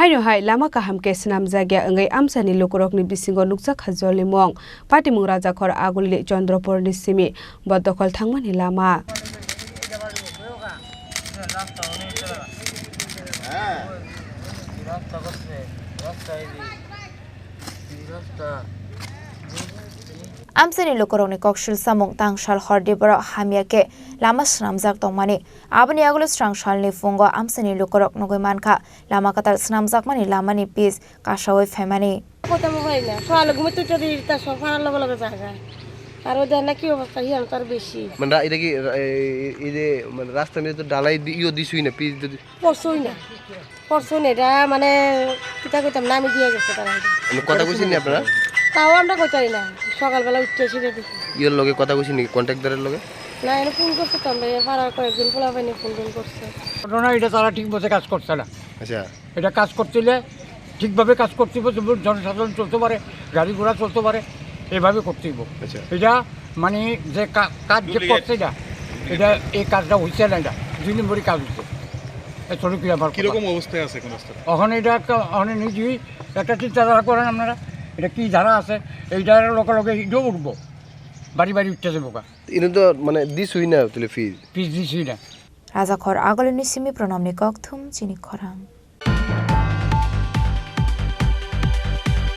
Haino hai lama kaham ke snam jagya angai amsani lokorokni bisingo nuksa khajoli mong patimung raja khor aguli Chandrapur ni simi bodokol thangmani lama Amsani lokorokni kokshil samung tangshal hordibara hamyake lama snamjak tongmani abani agolo strangshal fungo amsani lokorok nogoi mankha lama katal snamjak mani lamani pis kasawai femani কথা mobile না সকালে ঘুমে তো তা সকাল লগে লগে জায়গা আর ওদের না কি অবস্থা হিয়াল তার বেশি মানে এটা কি এই যে মানে রাস্তা নিয়ে তো ঢালাই ইও দিছুই না পিচ পরশুই না এটা মানে কিতা কইতাম নামি দিয়ে গেছে তারা কথা কইছেন নি আপনারা তাও আমরা কইতাই না সকালবেলা উঠতে এসে দেখি ইওর লগে কথা কইছেন নি কন্ট্রাক্টরের লগে না এনে ফোন করছে তো আমরা পাড়ার কয়েকদিন পোলা পাইনি ফোন করছে ঘটনা এটা তারা ঠিকমতো কাজ করছে না। আচ্ছা এটা কাজ করছিলে ঠিকভাবে কাজ করতে হবে, জনসাধারণ চলতে পারে, গাড়ি ঘোড়া চলতে পারে, এভাবে করতে হবে। আচ্ছা এটা মানে যে কাজ যে করছে না এটা এই কাজটা হয়েছে না, এটা 2 নম্বরই কাজ হচ্ছে। কিরকম অবস্থায় আছে কোন রাস্তা ওখানে এটা ওখানে নিজেই একটা চিন্তাধারা করেন আপনারা, এটা কি ধারা আছে এইটার লগে লগে ইটেও উঠবো, বাড়ি বাড়ি উঠতে যাবো কা ইনো তো মানে দিছুই না তাহলে পিস দিছি না। Raja khor agolini simi pranamni kokthum chini khorang